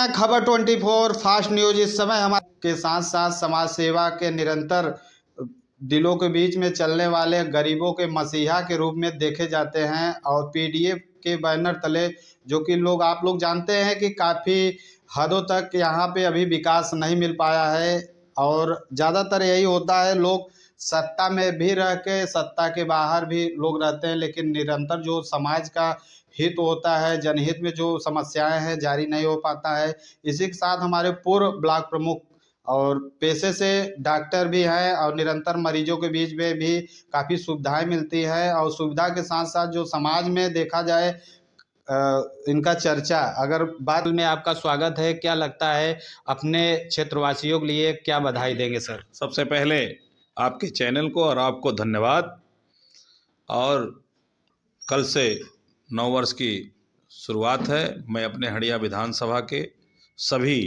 हैं खबर 24 fast news. इस समय हमारे के साथ साथ समाज सेवा के निरंतर दिलों के बीच में चलने वाले गरीबों के मसीहा के रूप में देखे जाते हैं। और पीडीएफ के बैनर तले जो कि आप लोग जानते हैं कि काफ़ी हदों तक यहाँ पे अभी विकास नहीं मिल पाया है। और ज़्यादातर यही होता है, लोग सत्ता में भी रह के सत्ता के बाहर भी लोग रहते हैं, लेकिन निरंतर जो समाज का हित होता है, जनहित में जो समस्याएं हैं, जारी नहीं हो पाता है। इसी के साथ हमारे पूर्व ब्लॉक प्रमुख और पेशे से डॉक्टर भी हैं और निरंतर मरीजों के बीच में भी काफ़ी सुविधाएं मिलती है। और सुविधा के साथ साथ जो समाज में देखा जाए इनका चर्चा अगर बात में आपका स्वागत है। क्या लगता है, अपने क्षेत्रवासियों के लिए क्या बधाई देंगे सर? सबसे पहले आपके चैनल को और आपको धन्यवाद। और कल से 9 वर्ष की शुरुआत है। मैं अपने हंडिया विधानसभा के सभी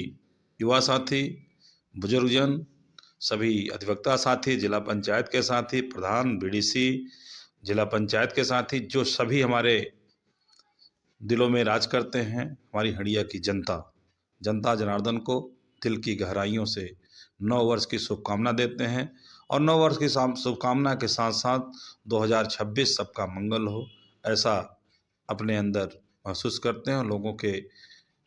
युवा साथी, बुजुर्गजन, सभी अधिवक्ता साथी, जिला पंचायत के साथी, प्रधान, बीडीसी, जिला पंचायत के साथी, जो सभी हमारे दिलों में राज करते हैं, हमारी हंडिया की जनता जनार्दन को दिल की गहराइयों से 9 वर्ष की शुभकामना देते हैं। और 9 वर्ष की शुभकामना के साथ साथ 2026 सबका मंगल हो, ऐसा अपने अंदर महसूस करते हैं और लोगों के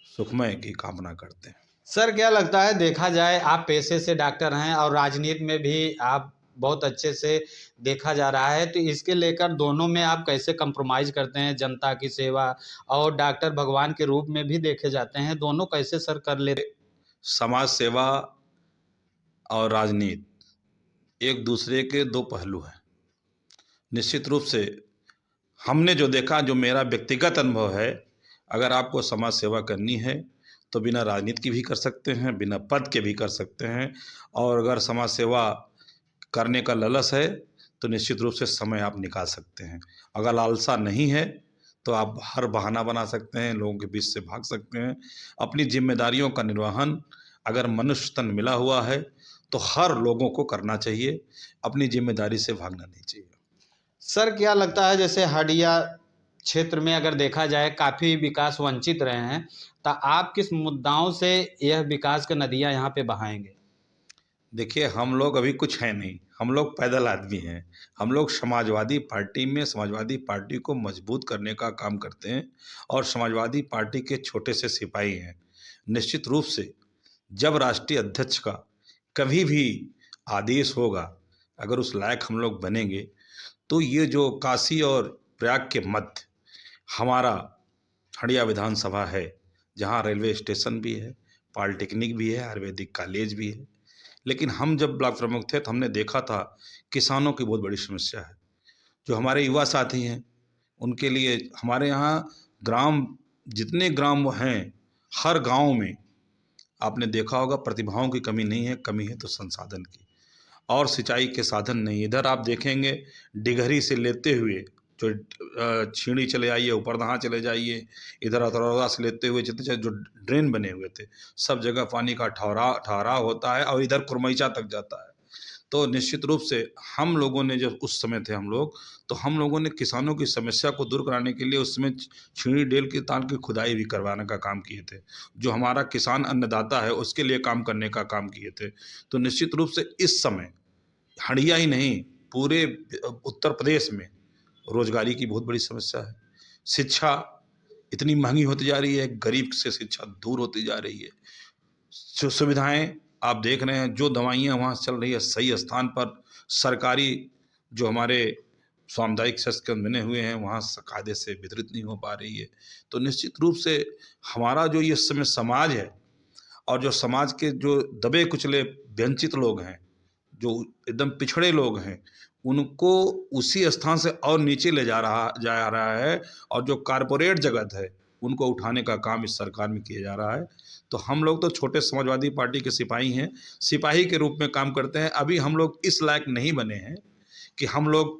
सुखमय की कामना करते हैं। सर क्या लगता है, देखा जाए आप पेशे से डॉक्टर हैं और राजनीति में भी आप बहुत अच्छे से देखा जा रहा है, तो इसके लेकर दोनों में आप कैसे कंप्रोमाइज़ करते हैं? जनता की सेवा और डॉक्टर भगवान के रूप में भी देखे जाते हैं, दोनों कैसे सर कर लेते? समाज सेवा और राजनीति एक दूसरे के दो पहलू हैं। निश्चित रूप से हमने जो देखा, जो मेरा व्यक्तिगत अनुभव है, अगर आपको समाज सेवा करनी है तो बिना राजनीति की भी कर सकते हैं, बिना पद के भी कर सकते हैं। और अगर समाज सेवा करने का लालच है तो निश्चित रूप से समय आप निकाल सकते हैं। अगर लालसा नहीं है तो आप हर बहाना बना सकते हैं, लोगों के बीच से भाग सकते हैं। अपनी जिम्मेदारियों का निर्वहन अगर मनुष्य तन मिला हुआ है तो हर लोगों को करना चाहिए, अपनी जिम्मेदारी से भागना नहीं चाहिए। सर क्या लगता है, जैसे हंडिया क्षेत्र में अगर देखा जाए काफ़ी विकास वंचित रहे हैं, तो आप किस मुद्दाओं से यह विकास की नदियाँ यहाँ पे बहाएंगे? देखिए, हम लोग अभी कुछ है नहीं, हम लोग पैदल आदमी हैं। हम लोग समाजवादी पार्टी में समाजवादी पार्टी को मजबूत करने का काम करते हैं और समाजवादी पार्टी के छोटे से सिपाही हैं। निश्चित रूप से जब राष्ट्रीय अध्यक्ष का कभी भी आदेश होगा, अगर उस लायक हम लोग बनेंगे, तो ये जो काशी और प्रयाग के मध्य हमारा हंडिया विधानसभा है, जहाँ रेलवे स्टेशन भी है, पॉलिटेक्निक भी है, आयुर्वेदिक कॉलेज भी है। लेकिन हम जब ब्लॉक प्रमुख थे तो हमने देखा था किसानों की बहुत बड़ी समस्या है। जो हमारे युवा साथी हैं उनके लिए हमारे यहाँ ग्राम, जितने ग्राम हैं, हर गांव में आपने देखा होगा प्रतिभाओं की कमी नहीं है, कमी है तो संसाधन की और सिंचाई के साधन नहीं। इधर आप देखेंगे डिगहरी से लेते हुए जो छीणी चले आइए, ऊपरदहा चले जाइए, इधर अतरौदा से लेते हुए जितने जो ड्रेन बने हुए थे, सब जगह पानी का ठहराव होता है और इधर कुरमैचा तक जाता है। तो निश्चित रूप से हम लोगों ने, जब उस समय थे हम लोग, तो हम लोगों ने किसानों की समस्या को दूर कराने के लिए उस समय छीणी डेल की ताल की खुदाई भी करवाने का काम किए थे। जो हमारा किसान अन्नदाता है उसके लिए काम करने का काम किए थे। तो निश्चित रूप से इस समय हंडिया ही नहीं, पूरे उत्तर प्रदेश में रोजगारी की बहुत बड़ी समस्या है। शिक्षा इतनी महंगी होती जा रही है, गरीब से शिक्षा दूर होती जा रही है। जो सुविधाएं आप देख रहे हैं, जो दवाइयाँ वहाँ चल रही है सही स्थान पर, सरकारी जो हमारे सामुदायिक शस्त्र बने हुए हैं वहाँ कायदे से वितरित नहीं हो पा रही है। तो निश्चित रूप से हमारा जो ये समय समाज है और जो समाज के जो दबे कुचले वंचित लोग हैं, जो एकदम पिछड़े लोग हैं, उनको उसी स्थान से और नीचे ले जा रहा है और जो कारपोरेट जगत है उनको उठाने का काम इस सरकार में किया जा रहा है। तो हम लोग तो छोटे समाजवादी पार्टी के सिपाही हैं, सिपाही के रूप में काम करते हैं। अभी हम लोग इस लायक नहीं बने हैं कि हम लोग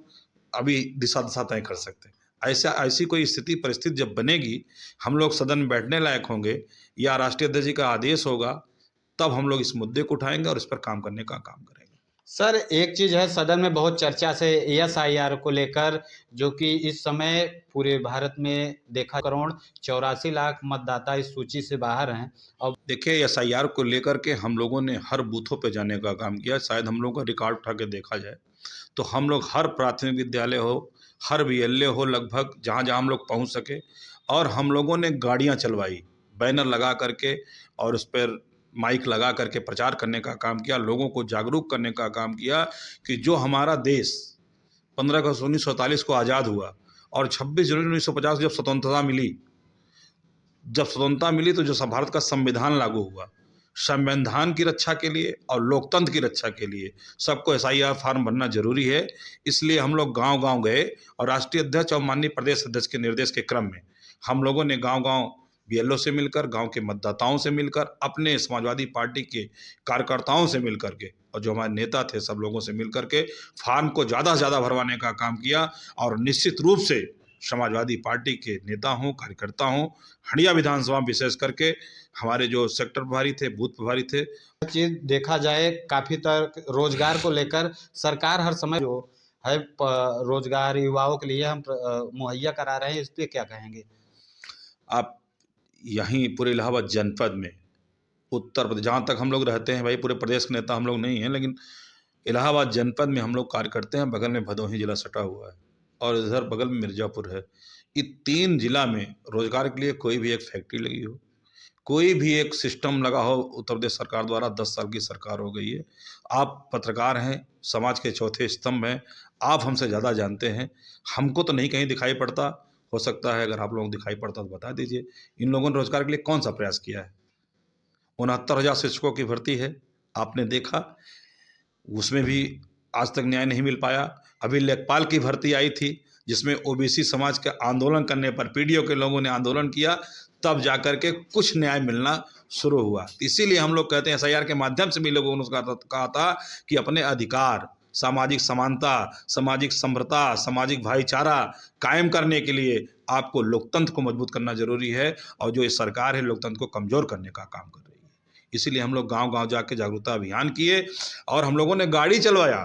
अभी दिशा तय कर सकते हैं। ऐसी कोई स्थिति परिस्थिति जब बनेगी, हम लोग सदन में बैठने लायक होंगे या राष्ट्रीय अध्यक्ष जी का आदेश होगा, तब हम लोग इस मुद्दे को उठाएंगे और इस पर काम करने का काम करेंगे। सर एक चीज़ है, सदन में बहुत चर्चा से एसआईआर को लेकर, जो कि इस समय पूरे भारत में देखा 1,84,00,000 मतदाता इस सूची से बाहर हैं। और देखिए, एसआईआर को लेकर के हम लोगों ने हर बूथों पे जाने का काम किया। शायद हम लोगों का रिकॉर्ड उठा के देखा जाए तो हम लोग हर प्राथमिक विद्यालय हो, हर बीएलए हो, लगभग जहाँ जहाँ हम लोग पहुँच सके, और हम लोगों ने गाड़ियाँ चलवाई, बैनर लगा करके और उस पर माइक लगा करके प्रचार करने का काम किया, लोगों को जागरूक करने का काम किया कि जो हमारा देश 15 अगस्त 1947 को आज़ाद हुआ और 26 जनवरी 1950 जब स्वतंत्रता मिली, तो जो भारत का संविधान लागू हुआ, संविधान की रक्षा के लिए और लोकतंत्र की रक्षा के लिए सबको एसआईआर फॉर्म भरना जरूरी है। इसलिए हम लोग गांव-गांव गए और राष्ट्रीय अध्यक्ष और माननीय प्रदेश अध्यक्ष के निर्देश के क्रम में हम लोगों ने गांव-गांव बीएलओ से मिलकर, गांव के मतदाताओं से मिलकर, अपने समाजवादी पार्टी के कार्यकर्ताओं से मिलकर के और जो हमारे नेता थे सब लोगों से मिलकर के फॉर्म को ज़्यादा से ज़्यादा भरवाने का काम किया। और निश्चित रूप से समाजवादी पार्टी के नेता हों, कार्यकर्ता हों, हंडिया विधानसभा विशेष करके हमारे जो सेक्टर प्रभारी थे, बूथ प्रभारी थे। चीज़ देखा जाए, काफ़ी तक रोजगार को लेकर सरकार हर समय जो है रोजगार युवाओं के लिए हम मुहैया करा रहे हैं, इस पे क्या कहेंगे? आप यहीं पूरे इलाहाबाद जनपद में, उत्तर प्रदेश, जहाँ तक हम लोग रहते हैं, भाई पूरे प्रदेश के नेता हम लोग नहीं हैं, लेकिन इलाहाबाद जनपद में हम लोग कार्य करते हैं। बगल में भदोही जिला सटा हुआ है और इधर बगल में मिर्ज़ापुर है। ये 3 जिला में रोजगार के लिए कोई भी एक फैक्ट्री लगी हो, कोई भी एक सिस्टम लगा हो, उत्तर प्रदेश सरकार द्वारा 10 साल की सरकार हो गई है। आप पत्रकार हैं, समाज के चौथे स्तंभ हैं, आप हमसे ज़्यादा जानते हैं। हमको तो नहीं कहीं दिखाई पड़ता, हो सकता है अगर आप लोगों को दिखाई पड़ता तो बता दीजिए। इन लोगों ने रोजगार के लिए कौन सा प्रयास किया है? 69,000 शिक्षकों की भर्ती है, आपने देखा, उसमें भी आज तक न्याय नहीं मिल पाया। अभी लेखपाल की भर्ती आई थी, जिसमें ओबीसी समाज के आंदोलन करने पर पीडीओ के लोगों ने आंदोलन किया, तब जाकर के कुछ न्याय मिलना शुरू हुआ। इसीलिए हम लोग कहते हैं एसआईआर के माध्यम से भी लोगों ने कहा था कि अपने अधिकार, सामाजिक समानता, सामाजिक समरसता, सामाजिक भाईचारा कायम करने के लिए आपको लोकतंत्र को मजबूत करना जरूरी है, और जो ये सरकार है लोकतंत्र को कमजोर करने का काम कर रही है। इसीलिए हम लोग गांव-गांव जाके जागरूकता अभियान किए और हम लोगों ने गाड़ी चलवाया।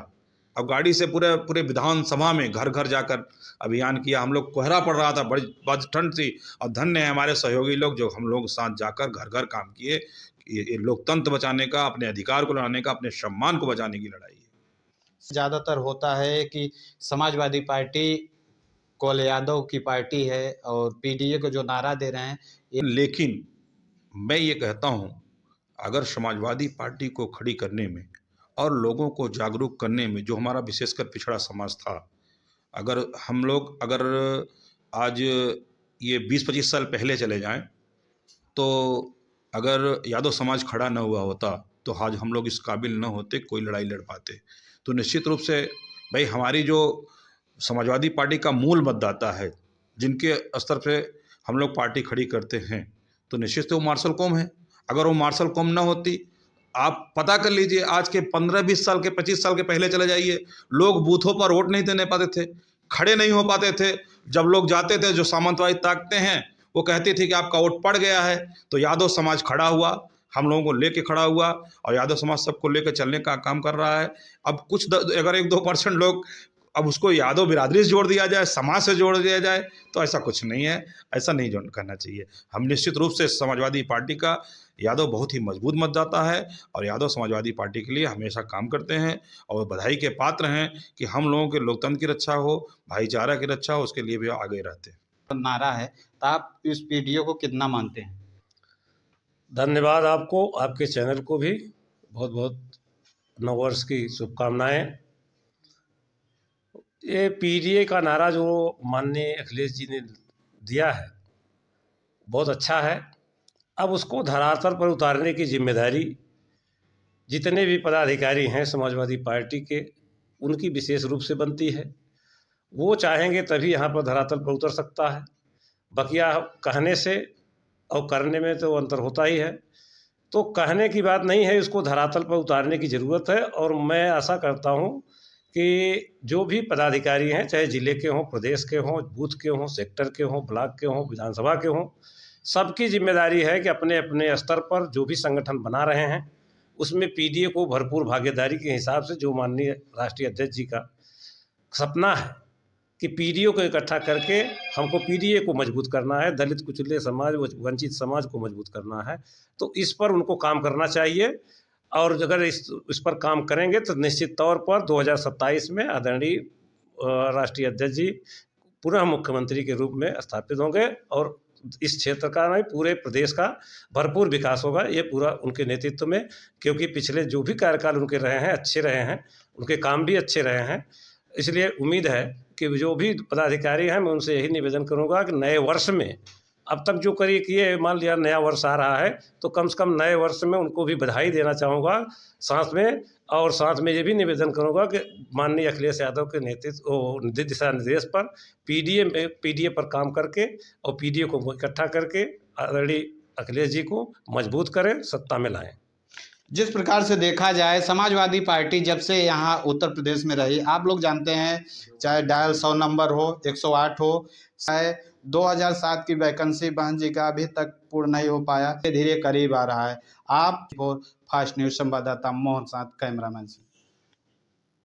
अब गाड़ी से पूरे पूरे विधानसभा में घर-घर जाकर अभियान किया। हम लोग कोहरा पड़ रहा था, बड़ी ठंड थी, और धन्य है हमारे सहयोगी लोग जो हम लोग साथ जाकर घर-घर काम किए। ये लोकतंत्र बचाने का, अपने अधिकार को लड़ाने का, अपने सम्मान को बचाने की लड़ाई है। ज़्यादातर होता है कि समाजवादी पार्टी कुल यादव की पार्टी है और पीडीए को जो नारा दे रहे हैं, लेकिन मैं ये कहता हूँ, अगर समाजवादी पार्टी को खड़ी करने में और लोगों को जागरूक करने में, जो हमारा विशेषकर पिछड़ा समाज था, अगर आज ये 20-25 साल पहले चले जाएं, तो अगर यादव समाज खड़ा न हुआ होता तो आज हम लोग इस काबिल न होते, कोई लड़ाई लड़ पाते। तो निश्चित रूप से भाई हमारी जो समाजवादी पार्टी का मूल मतदाता है, जिनके स्तर पे हम लोग पार्टी खड़ी करते हैं, तो निश्चित से वो मार्शल कौम है। अगर वो मार्शल कौम ना होती, आप पता कर लीजिए, आज के 15-20 साल के, 25 साल के पहले चले जाइए, लोग बूथों पर वोट नहीं देने पाते थे, खड़े नहीं हो पाते थे। जब लोग जाते थे, जो सामंतवादी ताकतें हैं वो कहती थी कि आपका वोट पड़ गया है, तो यादव समाज खड़ा हुआ, हम लोगों को लेके खड़ा हुआ, और यादव समाज सबको लेकर चलने का काम कर रहा है। अब अगर 1-2% लोग, अब उसको यादव बिरादरी से जोड़ दिया जाए, समाज से जोड़ दिया जाए, तो ऐसा कुछ नहीं है, ऐसा नहीं जोड़ करना चाहिए। हम निश्चित रूप से समाजवादी पार्टी का यादव बहुत ही मजबूत मतदाता है, और यादव समाजवादी पार्टी के लिए हमेशा काम करते हैं, और बधाई के पात्र हैं कि हम लोगों के लोकतंत्र की रक्षा हो, भाईचारा की रक्षा हो, उसके लिए भी आगे रहते हैं। नारा है, तो आप इस पीडीओ को कितना मानते हैं? धन्यवाद आपको, आपके चैनल को भी बहुत बहुत नववर्ष की शुभकामनाएं। ये पीडीए का नारा जो माननीय अखिलेश जी ने दिया है, बहुत अच्छा है। अब उसको धरातल पर उतारने की जिम्मेदारी जितने भी पदाधिकारी हैं समाजवादी पार्टी के, उनकी विशेष रूप से बनती है। वो चाहेंगे तभी यहाँ पर धरातल पर उतर सकता है। बकिया कहने से और करने में तो अंतर होता ही है। तो कहने की बात नहीं है, इसको धरातल पर उतारने की ज़रूरत है। और मैं आशा करता हूँ कि जो भी पदाधिकारी हैं, चाहे ज़िले के हों, प्रदेश के हों, बूथ के हों, सेक्टर के हों, ब्लॉक के हों, विधानसभा के हों, सबकी जिम्मेदारी है कि अपने अपने स्तर पर जो भी संगठन बना रहे हैं, उसमें पीडीए को भरपूर भागीदारी के हिसाब से, जो माननीय राष्ट्रीय अध्यक्ष जी का सपना है कि पीडीओ को इकट्ठा करके हमको पीडीए को मजबूत करना है, दलित कुचले समाज, वंचित समाज को मजबूत करना है, तो इस पर उनको काम करना चाहिए। और अगर इस पर काम करेंगे तो निश्चित तौर पर 2027 में आदरणीय राष्ट्रीय अध्यक्ष जी पुनः मुख्यमंत्री के रूप में स्थापित होंगे और इस क्षेत्र का नहीं, पूरे प्रदेश का भरपूर विकास होगा, ये पूरा उनके नेतृत्व में। क्योंकि पिछले जो भी कार्यकाल उनके रहे हैं अच्छे रहे हैं, उनके काम भी अच्छे रहे हैं, इसलिए उम्मीद है कि जो भी पदाधिकारी हैं, मैं उनसे यही निवेदन करूंगा कि नए वर्ष में अब तक जो करिए किए, मान लिया नया वर्ष आ रहा है तो कम से कम नए वर्ष में उनको भी बधाई देना चाहूँगा साथ में। और साथ में ये भी निवेदन करूँगा कि माननीय अखिलेश यादव के नेतृत्व दिशा निर्देश पर पीडीए पर काम करके और पीडीए को इकट्ठा करके आदरणीय अखिलेश जी को मजबूत करें, सत्ता में लाएं। जिस प्रकार से देखा जाए, समाजवादी पार्टी जब से यहाँ उत्तर प्रदेश में रही, आप लोग जानते हैं, चाहे डायल 100 नंबर हो, 108 हो, चाहे 2007 की वैकेंसी बहन जी का अभी तक पूर्ण नहीं हो पाया, धीरे धीरे करीब आ रहा है। आप और फास्ट न्यूज़ संवाददाता मोहन साथ, कैमरामैन से।